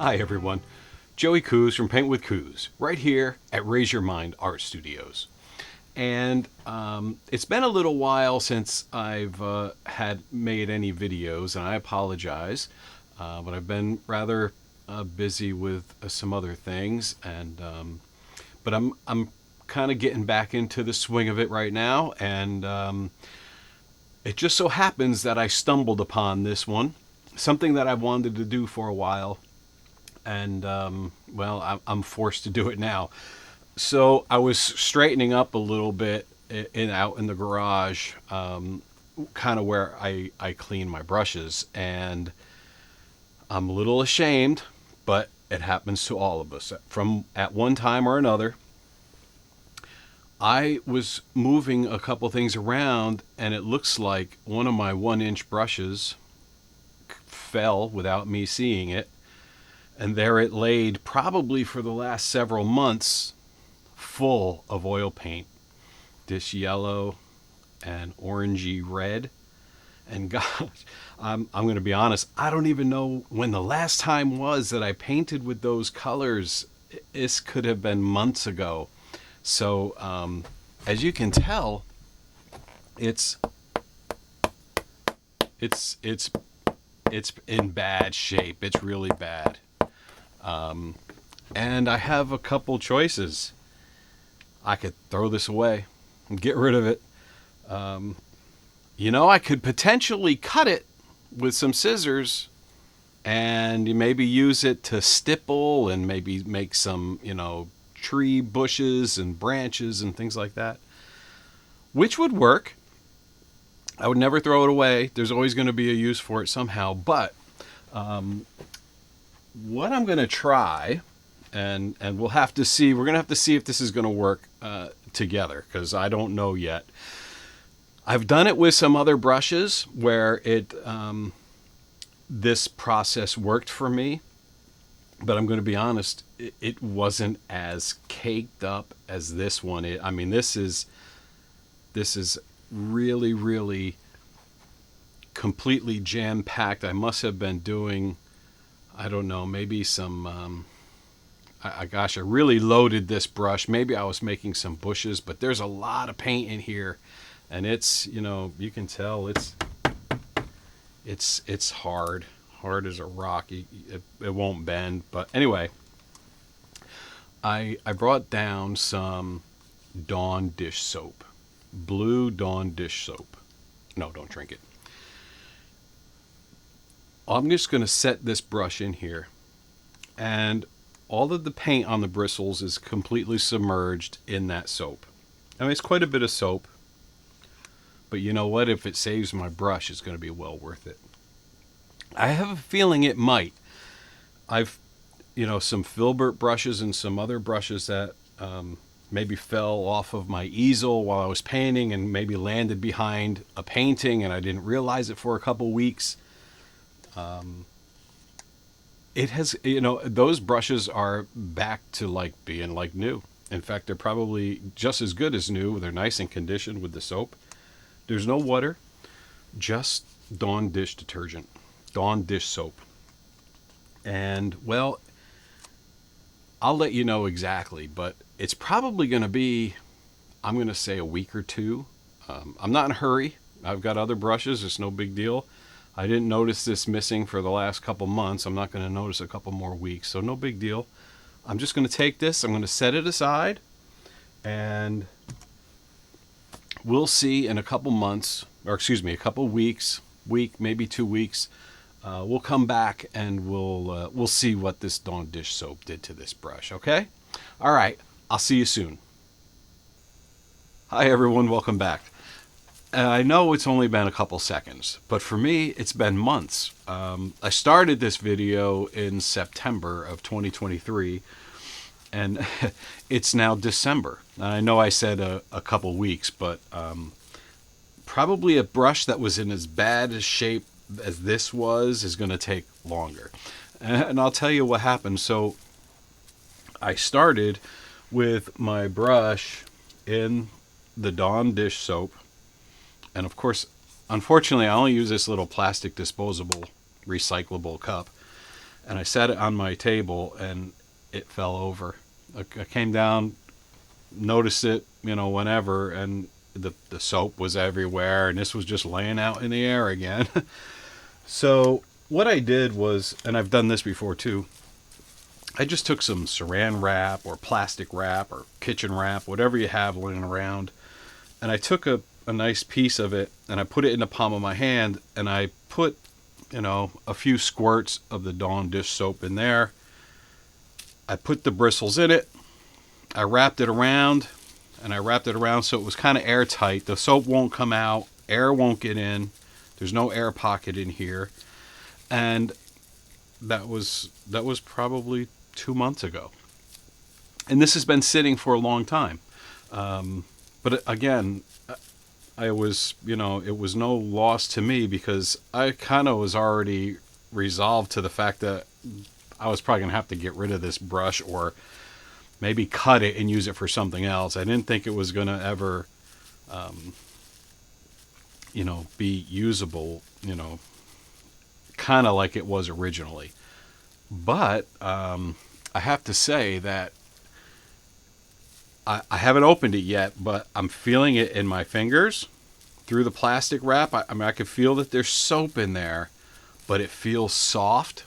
Hi everyone, Joey Coos from Paint with Coos, right here at Raise Your Mind Art Studios. And it's been a little while since I've had made any videos, and I apologize, but I've been rather busy with some other things, and but I'm kind of getting back into the swing of it right now, and it just so happens that I stumbled upon this one, something that I've wanted to do for a while, and I'm forced to do it now. So I was straightening up a little bit out in the garage, kind of where I clean my brushes, and I'm a little ashamed, but it happens to all of us from at one time or another. I was moving a couple things around, and it looks like one of my 1-inch brushes fell without me seeing it, and there it laid probably for the last several months, full of oil paint, this yellow and orangey red. And gosh, I'm going to be honest, I don't even know when the last time was that I painted with those colors. This could have been months ago. So as you can tell, it's in bad shape. It's really bad. And I have a couple choices. I could throw this away and get rid of it. I could potentially cut it with some scissors and maybe use it to stipple and maybe make some, tree bushes and branches and things like that, which would work. I would never throw it away. There's always going to be a use for it somehow. But what I'm going to try, and we'll have to see, we're going to have to see if this is going to work together, because I don't know yet. I've done it with some other brushes where this process worked for me, but I'm going to be honest, it wasn't as caked up as this one. This is really, really completely jam-packed. I must have been doing, I don't know, maybe some, I really loaded this brush. Maybe I was making some bushes, but there's a lot of paint in here, and it's, you can tell it's hard as a rock. It won't bend. But anyway, I brought down some Dawn dish soap, blue Dawn dish soap. No, don't drink it. I'm just going to set this brush in here, and all of the paint on the bristles is completely submerged in that soap. It's quite a bit of soap, but you know what? If it saves my brush, it's going to be well worth it. I have a feeling it might. I've, some filbert brushes and some other brushes that maybe fell off of my easel while I was painting and maybe landed behind a painting, and I didn't realize it for a couple weeks. It has, those brushes are back to being like new. In fact, they're probably just as good as new. They're nice and conditioned with the soap. There's no water, just Dawn dish detergent, Dawn dish soap. And well, I'll let you know exactly, but it's probably going to be, I'm going to say a week or two. I'm not in a hurry. I've got other brushes. It's no big deal. I didn't notice this missing for the last couple months. I'm not going to notice a couple more weeks, so no big deal. I'm just going to take this, I'm going to set it aside, and we'll see in a couple months, or excuse me, a couple weeks, maybe 2 weeks. We'll come back and we'll see what this Dawn dish soap did to this brush. Okay? All right. I'll see you soon. Hi everyone. Welcome back. I know it's only been a couple seconds, but for me, it's been months. I started this video in September of 2023, and it's now December. I know I said a couple weeks, but probably a brush that was in as bad a shape as this is going to take longer. And I'll tell you what happened. So I started with my brush in the Dawn dish soap. And of course, unfortunately, I only use this little plastic disposable recyclable cup. and I set it on my table, and it fell over. I came down, noticed it, whenever, and the soap was everywhere, and this was just laying out in the air again. So what I did was, and I've done this before too, I just took some saran wrap or plastic wrap or kitchen wrap, whatever you have laying around, and I took a nice piece of it and I put it in the palm of my hand, and I put, a few squirts of the Dawn dish soap in there. I put the bristles in it. I wrapped it around, and I wrapped it around so it was kind of airtight. The soap won't come out, air won't get in. There's no air pocket in here. And that was probably 2 months ago. And this has been sitting for a long time. But again, it was no loss to me, because I kind of was already resolved to the fact that I was probably going to have to get rid of this brush, or maybe cut it and use it for something else. I didn't think it was going to ever, be usable, kind of like it was originally. But I have to say that I haven't opened it yet, but I'm feeling it in my fingers through the plastic wrap. I mean, I can feel that there's soap in there, but it feels soft.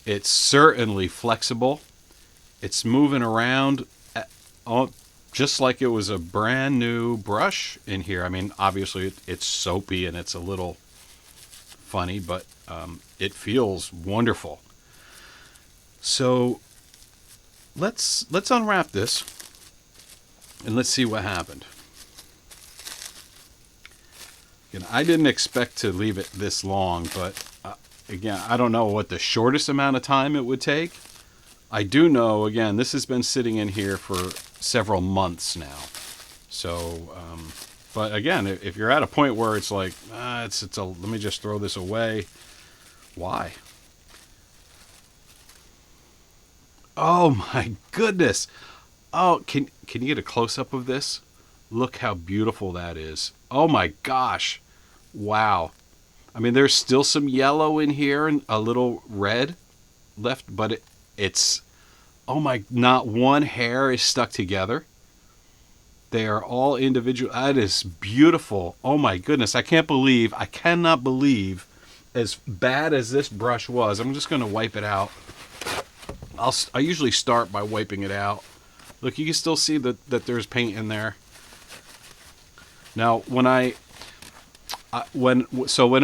It's certainly flexible. It's moving around just like it was a brand new brush in here. I mean, obviously it's soapy and it's a little funny, but it feels wonderful. So let's unwrap this and let's see what happened. Again, I didn't expect to leave it this long, but again, I don't know what the shortest amount of time it would take. I do know, again, this has been sitting in here for several months now. So, but again, if you're at a point where it's like, let me just throw this away, why? Oh my goodness! Oh, can you get a close up of this? Look how beautiful that is. Oh my gosh! Wow. I mean, there's still some yellow in here and a little red left, but it's, oh my, not one hair is stuck together. They are all individual. That is beautiful. Oh my goodness. I cannot believe, as bad as this brush was. I'm just going to wipe it out. I usually start by wiping it out. Look, you can still see that there's paint in there. Now, when it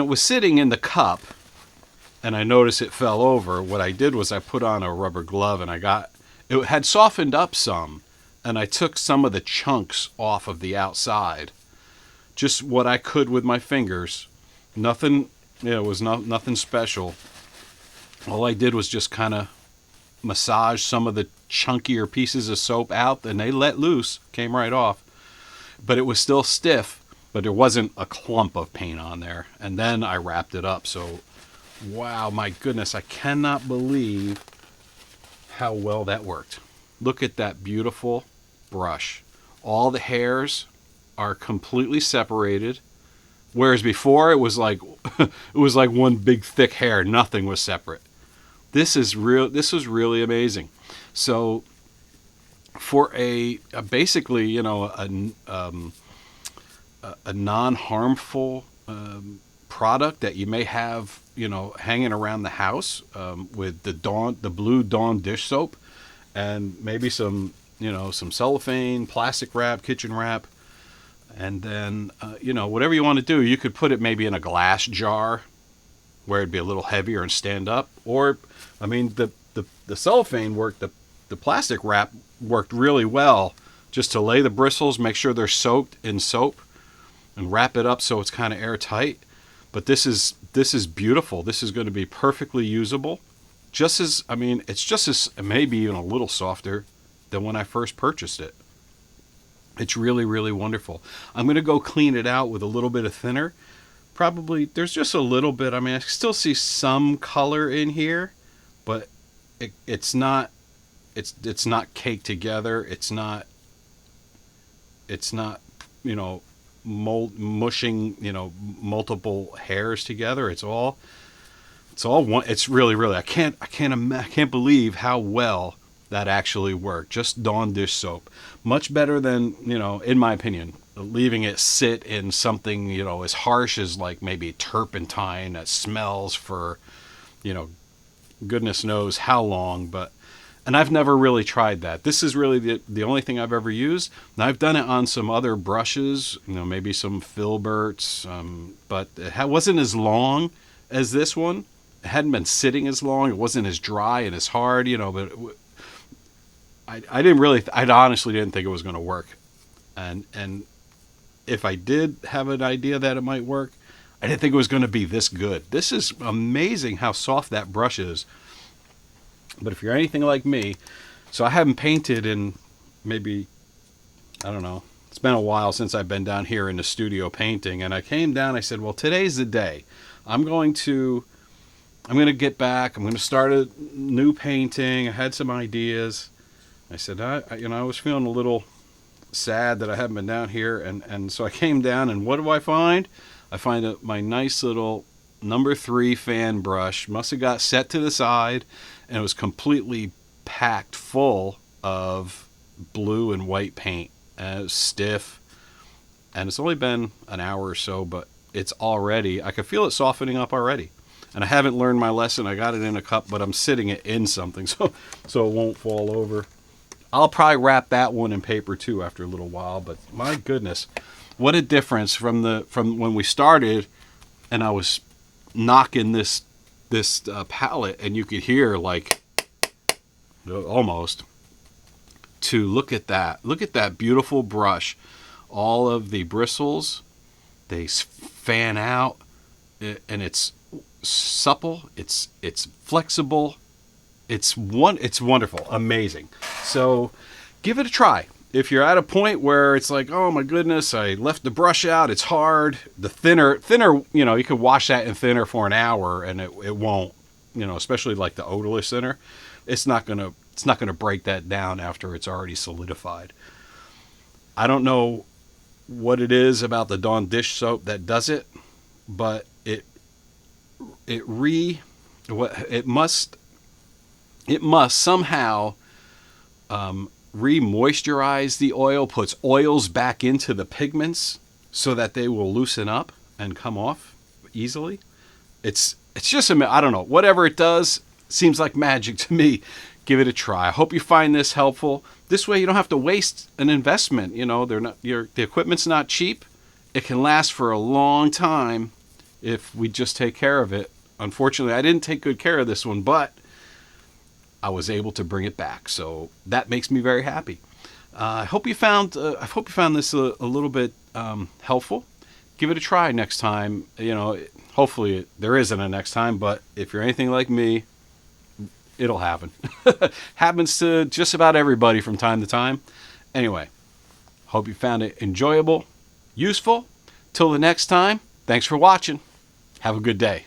was sitting in the cup and I noticed it fell over, what I did was I put on a rubber glove, and it had softened up some, and I took some of the chunks off of the outside. Just what I could with my fingers. Nothing, it was nothing special. All I did was just kind of massage some of the chunkier pieces of soap out, and they let loose, came right off. But it was still stiff, but there wasn't a clump of paint on there. And then I wrapped it up. So, wow, my goodness, I cannot believe how well that worked. Look at that beautiful brush. All the hairs are completely separated, whereas before it was like one big thick hair. Nothing was separate. This is real. This was really amazing. So, for a basically, a non-harmful product that you may have, hanging around the house, with the blue Dawn dish soap, and maybe some cellophane, plastic wrap, kitchen wrap, and then whatever you want to do, you could put it maybe in a glass jar where it'd be a little heavier and stand up. Or, I mean, the cellophane worked, the plastic wrap worked really well, just to lay the bristles, make sure they're soaked in soap, and wrap it up so it's kind of airtight. But this is beautiful. This is going to be perfectly usable. It's just as, maybe even a little softer than when I first purchased it. It's really, really wonderful. I'm going to go clean it out with a little bit of thinner. Probably, there's just a little bit. I mean, I still see some color in here, but it's not caked together. It's not mushing multiple hairs together. It's all It's all one. It's really. I can't believe how well that actually worked. Just Dawn dish soap, much better than, in my opinion, leaving it sit in something, as harsh as like maybe turpentine that smells for, you know, goodness knows how long. And I've never really tried that. This is really the only thing I've ever used. And I've done it on some other brushes, maybe some Filberts, but it wasn't as long as this one. It hadn't been sitting as long. It wasn't as dry and as hard, but I honestly didn't think it was going to work. And if I did have an idea that it might work, I didn't think it was going to be this good. This is amazing how soft that brush is. But if you're anything like me, so I haven't painted in maybe, I don't know, it's been a while since I've been down here in the studio painting. And I came down, I said, well, today's the day. I'm going to get back. I'm going to start a new painting. I had some ideas. I said, I was feeling a little sad that I haven't been down here. And so I came down, and what do I find? I find my nice little number 3 fan brush. Must have got set to the side, and it was completely packed full of blue and white paint. And it was stiff. And it's only been an hour or so, but it's already, I can feel it softening up already. And I haven't learned my lesson. I got it in a cup, but I'm sitting it in something so it won't fall over. I'll probably wrap that one in paper too after a little while, but my goodness, what a difference from when we started and I was knocking this palette and you could hear like almost, to look at that beautiful brush. All of the bristles, they fan out, and it's supple, it's flexible, it's wonderful, amazing. So give it a try. If you're at a point where it's like, oh my goodness, I left the brush out, it's hard. The thinner, you could wash that in thinner for an hour and it won't, especially like the odorless thinner, it's not gonna break that down after it's already solidified. I don't know what it is about the Dawn dish soap that does it, but it must somehow re-moisturize the oil, puts oils back into the pigments so that they will loosen up and come off easily. It's just I don't know, whatever it does seems like magic to me. Give it a try. I hope you find this helpful. This way you don't have to waste an investment. The equipment's not cheap. It can last for a long time if we just take care of it. Unfortunately, I didn't take good care of this one, but I was able to bring it back, so that makes me very happy. I hope you found this a little bit helpful. Give it a try next time. Hopefully there isn't a next time, but if you're anything like me, it'll happen. Happens to just about everybody from time to time. Anyway, hope you found it enjoyable, useful. Till the next time, thanks for watching. Have a good day.